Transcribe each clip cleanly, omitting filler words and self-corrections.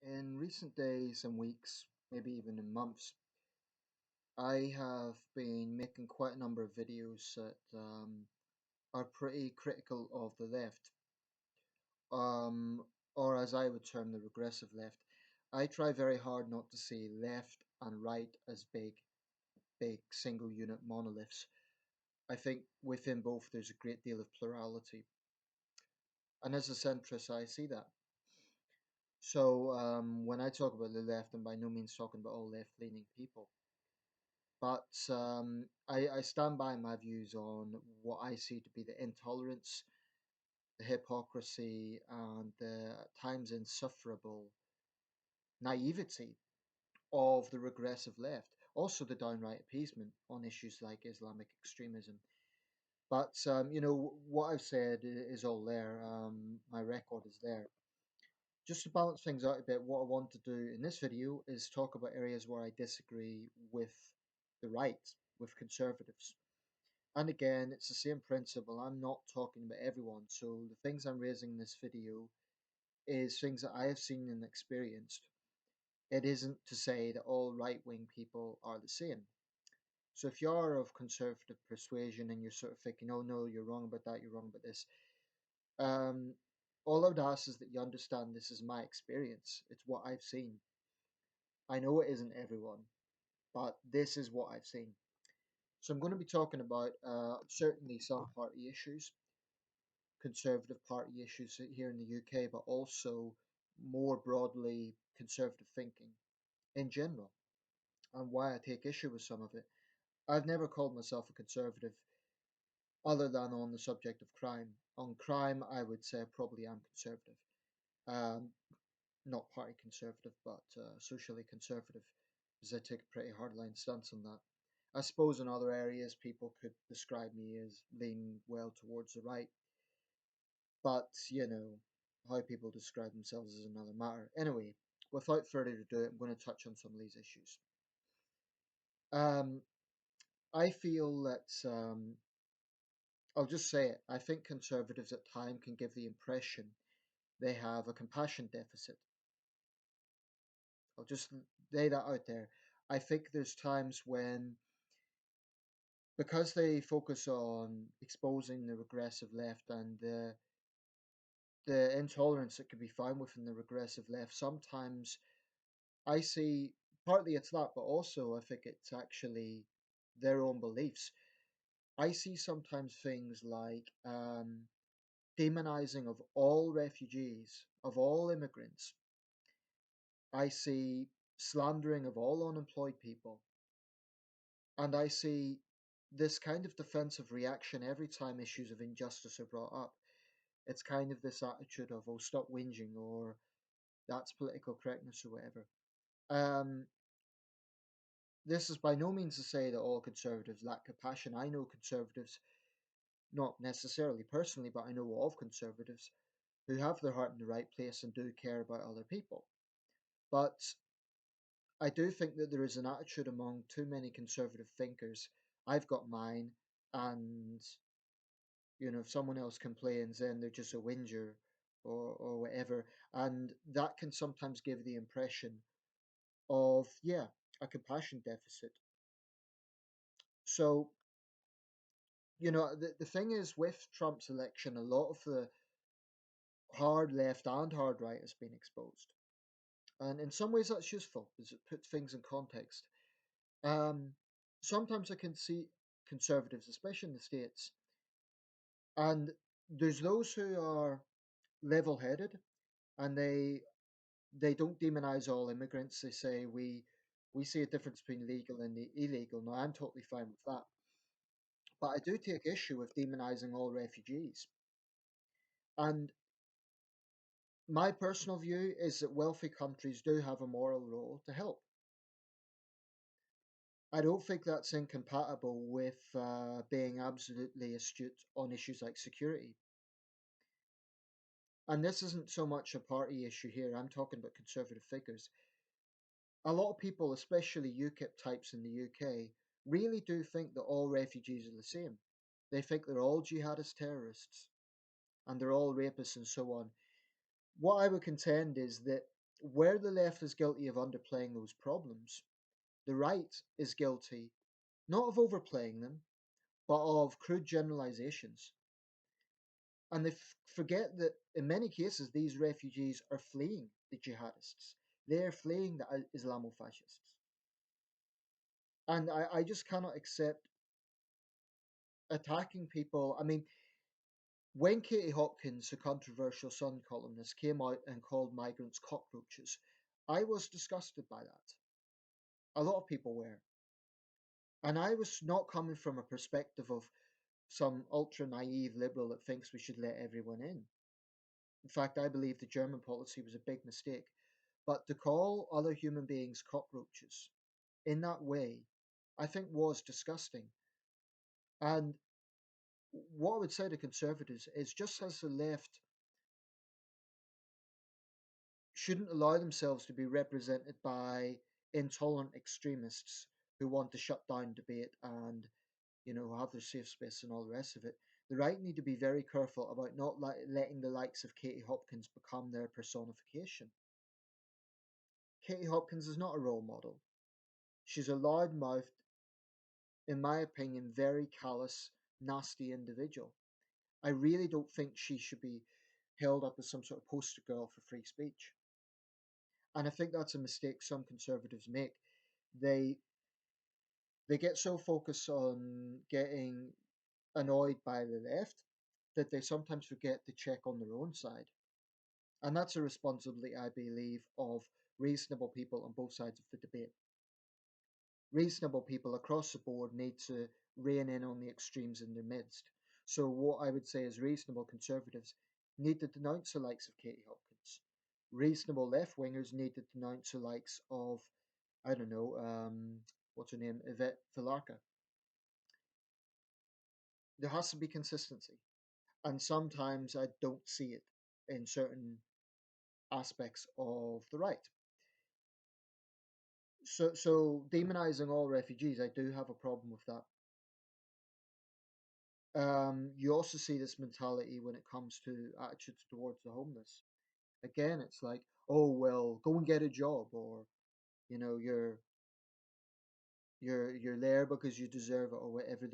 In recent days and weeks, maybe even in months, I have been making quite a number of videos that are pretty critical of the left, um, or as I would term the regressive left. I try very hard not to see left and right as big single unit monoliths. I think within both there's a great deal of plurality, and as a centrist, I see that. So when I talk about the left, I'm by no means talking about all left-leaning people. But I stand by my views on what I see to be the intolerance, the hypocrisy, and the at times insufferable naivety of the regressive left. Also, the downright appeasement on issues like Islamic extremism. But what I've said is all there. My record is there. Just to balance things out a bit, what I want to do in this video is talk about areas where I disagree with the right, with conservatives. And again, it's the same principle. I'm not talking about everyone. So the things I'm raising in this video is things that I have seen and experienced. It isn't to say that all right wing people are the same. So if you're of conservative persuasion and you're sort of thinking, oh no, you're wrong about that, you're wrong about this, um, all I would ask is that you understand this is my experience. It's what I've seen. I know it isn't everyone, but this is what I've seen. So I'm going to be talking about certainly some party issues, Conservative Party issues here in the UK, but also more broadly conservative thinking in general and why I take issue with some of it. I've never called myself a conservative other than on the subject of crime. On crime, I would say I probably am conservative. Um, Not party conservative, but socially conservative, because I take a pretty hardline stance on that. I suppose in other areas, people could describe me as leaning well towards the right. But how people describe themselves is another matter. Anyway, without further ado, I'm going to touch on some of these issues. Um, I feel that, I'll just say it, I think conservatives at times can give the impression they have a compassion deficit. I'll just lay that out there. I think there's times when, because they focus on exposing the regressive left and the intolerance that can be found within the regressive left, sometimes I see partly it's that, but also I think it's actually their own beliefs. I see sometimes things like demonizing of all refugees, of all immigrants. I see slandering of all unemployed people. And I see this kind of defensive reaction every time issues of injustice are brought up. It's kind of this attitude of, oh, stop whinging, or that's political correctness, or whatever. Um, This is by no means to say that all conservatives lack compassion. I know conservatives, not necessarily personally, but I know of conservatives who have their heart in the right place and do care about other people. But I do think that there is an attitude among too many conservative thinkers. I've got mine, and if someone else complains, then they're just a whinger or whatever. And that can sometimes give the impression of, yeah, a compassion deficit. So the thing is with Trump's election, a lot of the hard left and hard right has been exposed. And in some ways that's useful because it puts things in context. Um, Sometimes I can see conservatives, especially in the States, and there's those who are level headed and they don't demonize all immigrants. They say we see a difference between legal and illegal. Now I'm totally fine with that. But I do take issue with demonizing all refugees. And my personal view is that wealthy countries do have a moral role to help. I don't think that's incompatible with being absolutely astute on issues like security. And this isn't so much a party issue here, I'm talking about conservative figures. A lot of people, especially UKIP types in the UK, really do think that all refugees are the same. They think they're all jihadist terrorists and they're all rapists and so on. What I would contend is that Where the left is guilty of underplaying those problems, the right is guilty not of overplaying them, but of crude generalizations. And they forget that in many cases, these refugees are fleeing the jihadists. They are fleeing the Islamofascists. And I just cannot accept attacking people. I mean, when Katie Hopkins, a controversial Sun columnist, came out and called migrants cockroaches, I was disgusted by that. A lot of people were. And I was not coming from a perspective of some ultra naive liberal that thinks we should let everyone in. In fact, I believe the German policy was a big mistake. But to call other human beings cockroaches in that way, I think was disgusting. And what I would say to conservatives is just as the left shouldn't allow themselves to be represented by intolerant extremists who want to shut down debate and have their safe space and all the rest of it. The right need to be very careful about not letting the likes of Katie Hopkins become their personification. Katie Hopkins is not a role model. She's a loud-mouthed, in my opinion, very callous, nasty individual. I really don't think she should be held up as some sort of poster girl for free speech. And I think that's a mistake some conservatives make. They they get so focused on getting annoyed by the left that they sometimes forget to check on their own side. And that's a responsibility, I believe, of reasonable people on both sides of the debate. Reasonable people across the board need to rein in on the extremes in their midst. So, what I would say is reasonable conservatives need to denounce the likes of Katie Hopkins. Reasonable left wingers need to denounce the likes of, I don't know, what's her name, Yvette Vilarca. There has to be consistency. And sometimes I don't see it in certain aspects of the right. So demonizing all refugees, I do have a problem with that. You also see this mentality when it comes to attitudes towards the homeless. Again, it's like, oh well, go and get a job, or you know, you're there because you deserve it, or whatever.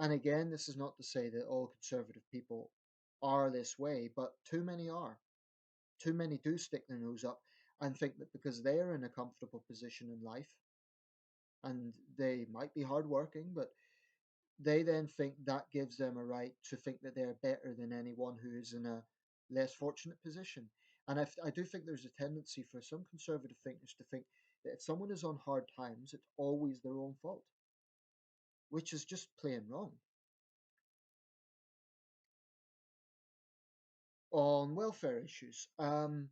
And again, this is not to say that all conservative people are this way, but too many are. Too many do stick their nose up and think that because they're in a comfortable position in life, and they might be hardworking, but they then think that gives them a right to think that they're better than anyone who is in a less fortunate position. And I do think there's a tendency for some conservative thinkers to think that if someone is on hard times, it's always their own fault, which is just plain wrong. On welfare issues, I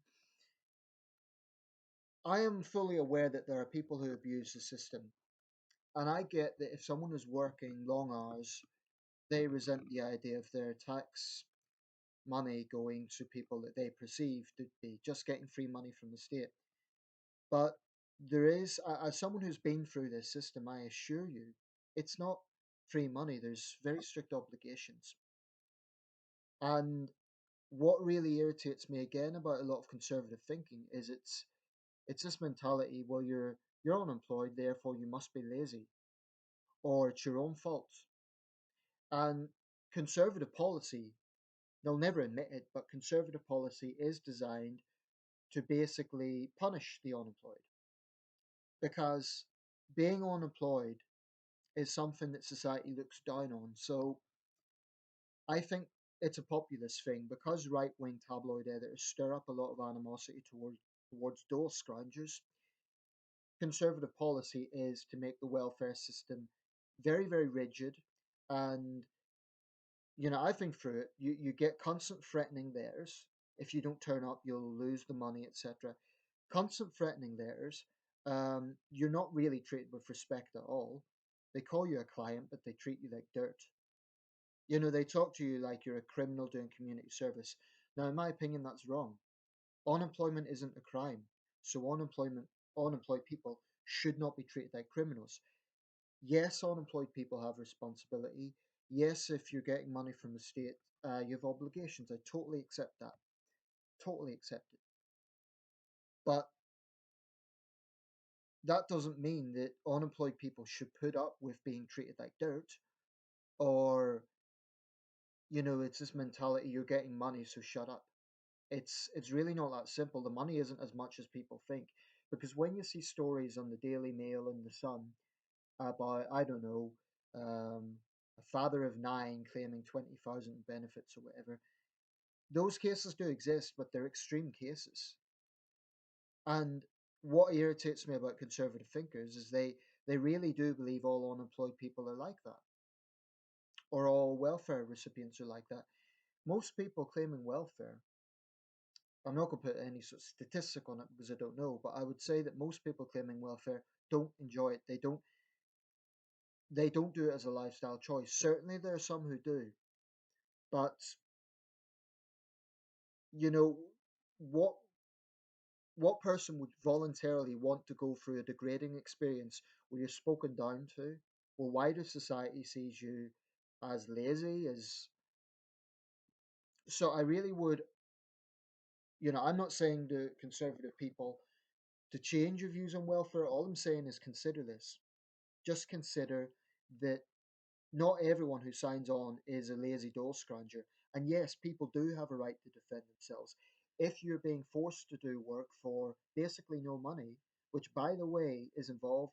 am fully aware that there are people who abuse the system. And I get that if someone is working long hours, they resent the idea of their tax money going to people that they perceive to be just getting free money from the state. But there is, as someone who's been through this system, I assure you, it's not free money. There's very strict obligations. And what really irritates me again about a lot of conservative thinking is it's this mentality, well, you're unemployed, therefore you must be lazy, or it's your own fault. And conservative policy, they'll never admit it, but conservative policy is designed to basically punish the unemployed because being unemployed is something that society looks down on. So I think it's a populist thing because right wing tabloid editors stir up a lot of animosity towards those scroungers. Conservative policy is to make the welfare system very, very rigid. And, I think through it, you get constant threatening letters. If you don't turn up, you'll lose the money, etc. Constant threatening letters. You're not really treated with respect at all. They call you a client, but they treat you like dirt. They talk to you like you're a criminal doing community service. Now, in my opinion, that's wrong. Unemployment isn't a crime, so unemployed people should not be treated like criminals. Yes, unemployed people have responsibility. Yes, if you're getting money from the state, you have obligations. I totally accept that. Totally accept it. But that doesn't mean that unemployed people should put up with being treated like dirt, or it's this mentality, you're getting money, so shut up. It's really not that simple. The money isn't as much as people think, because when you see stories on the Daily Mail and the Sun about, I don't know, a father of nine claiming 20,000 benefits or whatever, those cases do exist, but they're extreme cases. And what irritates me about conservative thinkers is they really do believe all unemployed people are like that, or all welfare recipients are like that. Most people claiming welfare, I'm not going to put any sort of statistic on it because I don't know, but I would say that most people claiming welfare don't enjoy it. They don't do it as a lifestyle choice. Certainly there are some who do, but you know what what person would voluntarily want to go through a degrading experience where you're spoken down to? Well, wider society sees you as lazy, as so I really would, I'm not saying to conservative people to change your views on welfare. All I'm saying is consider this. Just consider that not everyone who signs on is a lazy dole scrounger. And yes, people do have a right to defend themselves. If you're being forced to do work for basically no money, which by the way is involved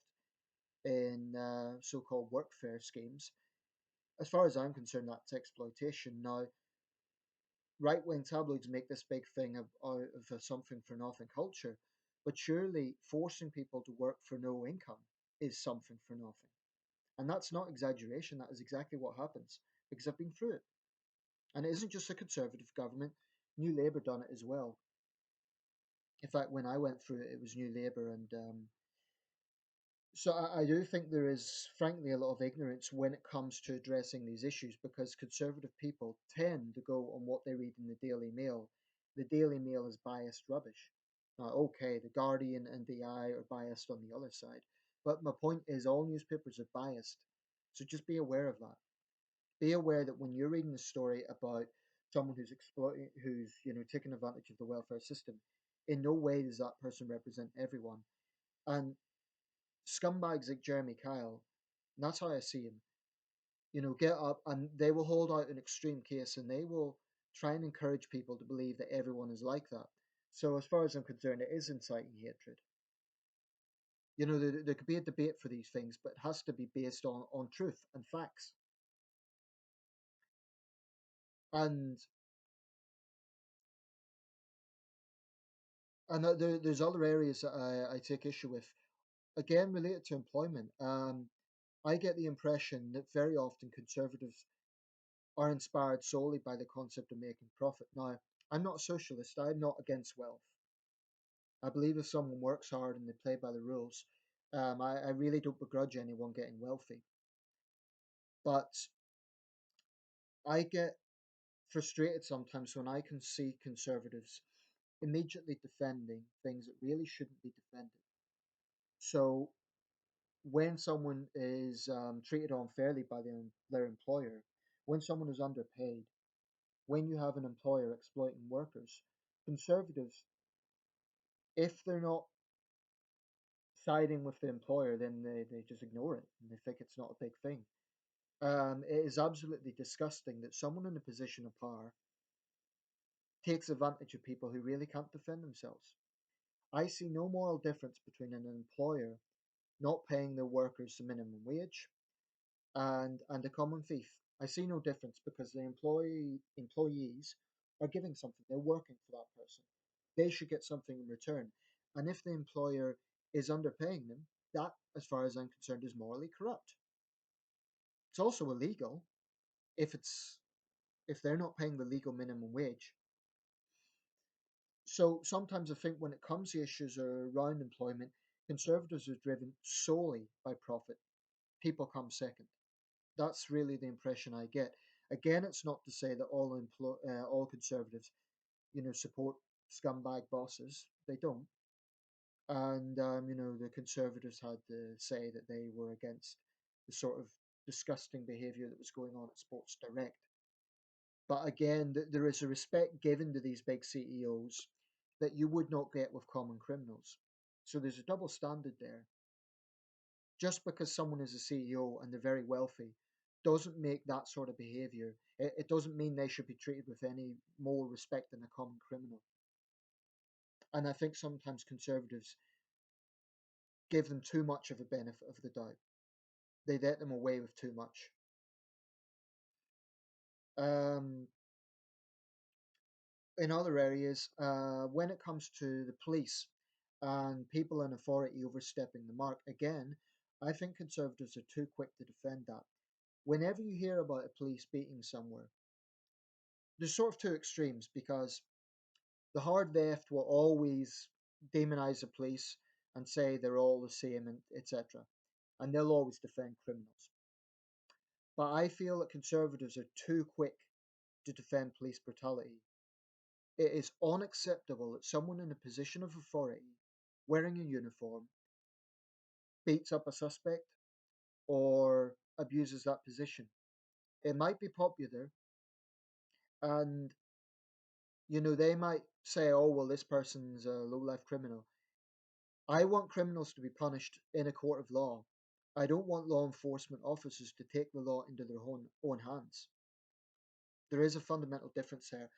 in so called workfare schemes, as far as I'm concerned, that's exploitation. Now, right wing tabloids make this big thing out of a something for nothing culture, but surely forcing people to work for no income is something for nothing. And that's not exaggeration, that is exactly what happens because I've been through it. And it isn't just a conservative government, New Labour done it as well. In fact, when I went through it, it was New Labour. And so I do think there is, frankly, a lot of ignorance when it comes to addressing these issues because conservative people tend to go on what they read in the Daily Mail. The Daily Mail is biased rubbish. Now, okay, the Guardian and the Eye are biased on the other side, but my point is all newspapers are biased. So just be aware of that. Be aware that when you're reading a story about someone who's exploiting, who's taking advantage of the welfare system, in no way does that person represent everyone. And scumbags like Jeremy Kyle, and that's how I see him. Get up and they will hold out an extreme case and they will try and encourage people to believe that everyone is like that. So as far as I'm concerned, it is inciting hatred. There could be a debate for these things, but it has to be based on truth and facts. And there's other areas that I take issue with. Again, related to employment. I get the impression that very often conservatives are inspired solely by the concept of making profit. Now, I'm not a socialist. I'm not against wealth. I believe if someone works hard and they play by the rules, I really don't begrudge anyone getting wealthy. But I get frustrated sometimes when I can see conservatives immediately defending things that really shouldn't be defended. So when someone is treated unfairly by their employer, when someone is underpaid, when you have an employer exploiting workers, conservatives, if they're not siding with the employer, then they just ignore it and they think it's not a big thing. It is absolutely disgusting that someone in a position of power takes advantage of people who really can't defend themselves. I see no moral difference between an employer not paying their workers the minimum wage and a common thief. I see no difference because the employees are giving something. They're working for that person. They should get something in return. And if the employer is underpaying them, that, as far as I'm concerned, is morally corrupt. It's also illegal if it's if they're not paying the legal minimum wage. So sometimes I think when it comes to issues around employment, conservatives are driven solely by profit. People come second. That's really the impression I get. Again, it's not to say that all conservatives, support scumbag bosses. They don't. And the conservatives had to say that they were against the sort of disgusting behaviour that was going on at Sports Direct. But again, there is a respect given to these big CEOs that you would not get with common criminals. So there's a double standard there. Just because someone is a CEO and they're very wealthy doesn't make that sort of behavior, it doesn't mean they should be treated with any more respect than a common criminal. And I think sometimes conservatives give them too much of a benefit of the doubt. They let them away with too much. Um, in other areas, when it comes to the police and people in authority overstepping the mark, again, I think conservatives are too quick to defend that. Whenever you hear about a police beating somewhere, there's sort of two extremes because the hard left will always demonize the police and say they're all the same and etc. And they'll always defend criminals. But I feel that conservatives are too quick to defend police brutality. It is unacceptable that someone in a position of authority, wearing a uniform, beats up a suspect or abuses that position. It might be popular, and they might say, "Oh, well, this person's a low-life criminal." I want criminals to be punished in a court of law. I don't want law enforcement officers to take the law into their own hands. There is a fundamental difference here.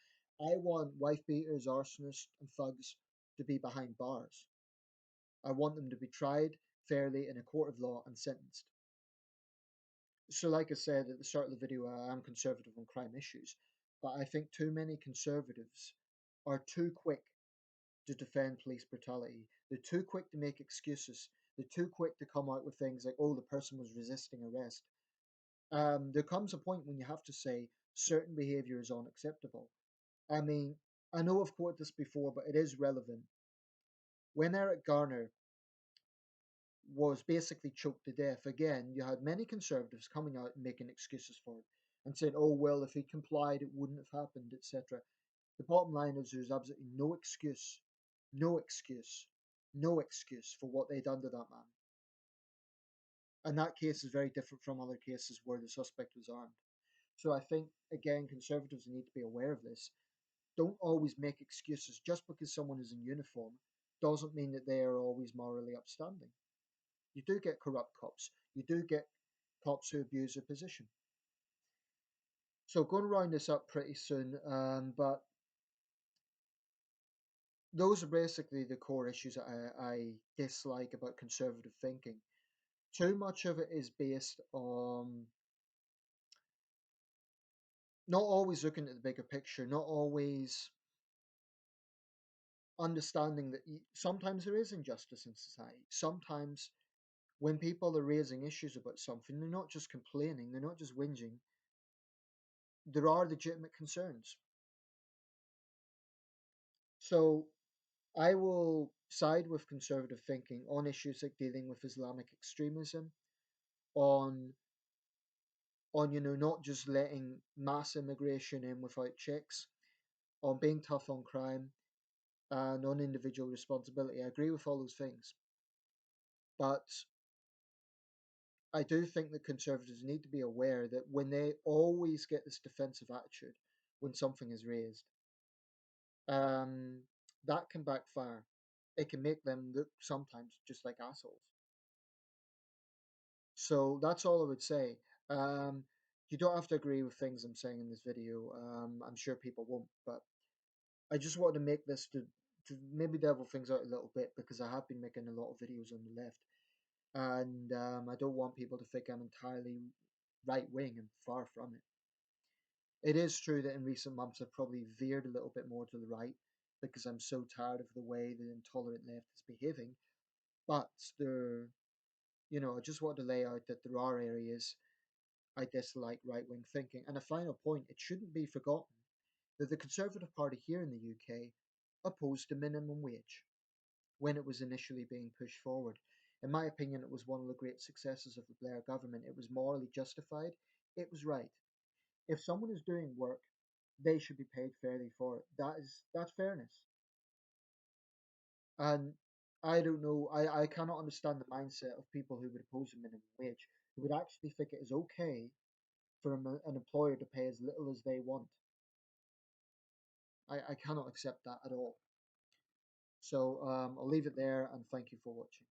I want wife beaters, arsonists, and thugs to be behind bars. I want them to be tried fairly in a court of law and sentenced. So, like I said at the start of the video, I am conservative on crime issues, but I think too many conservatives are too quick to defend police brutality. They're too quick to make excuses. They're too quick to come out with things like, oh, the person was resisting arrest. There comes a point when you have to say certain behavior is unacceptable. I mean, I know I've quoted this before, but it is relevant. When Eric Garner was basically choked to death, again, you had many conservatives coming out and making excuses for it and saying, oh, well, if he complied, it wouldn't have happened, etc. The bottom line is there's absolutely no excuse, no excuse, no excuse for what they done to that man. And that case is very different from other cases where the suspect was armed. So I think, again, conservatives need to be aware of this. Don't always make excuses. Just because someone is in uniform doesn't mean that they are always morally upstanding. You do get corrupt cops. You do get cops who abuse their position. So going to round this up pretty soon, but those are basically the core issues that I dislike about conservative thinking. Too much of it is based on not always looking at the bigger picture, not always understanding that sometimes there is injustice in society. Sometimes when people are raising issues about something, they're not just complaining, they're not just whinging, there are legitimate concerns. So I will side with conservative thinking on issues like dealing with Islamic extremism, on not just letting mass immigration in without checks, on being tough on crime, and on individual responsibility. I agree with all those things. But I do think that conservatives need to be aware that when they always get this defensive attitude when something is raised, um, that can backfire. It can make them look sometimes just like assholes. So that's all I would say. Um, you don't have to agree with things I'm saying in this video. I'm sure people won't, but I just wanted to make this to maybe devil things out a little bit because I have been making a lot of videos on the left, and I don't want people to think I'm entirely right wing and far from it. It is true that in recent months I've probably veered a little bit more to the right because I'm so tired of the way the intolerant left is behaving. But I just want to lay out that there are areas I dislike right wing thinking. And a final point, it shouldn't be forgotten that the Conservative Party here in the UK opposed the minimum wage when it was initially being pushed forward. In my opinion, it was one of the great successes of the Blair government. It was morally justified. It was right. If someone is doing work, they should be paid fairly for it. That's fairness. And I don't know. I cannot understand the mindset of people who would oppose the minimum wage, who would actually think it is okay for an employer to pay as little as they want. I cannot accept that at all. So I'll leave it there and thank you for watching.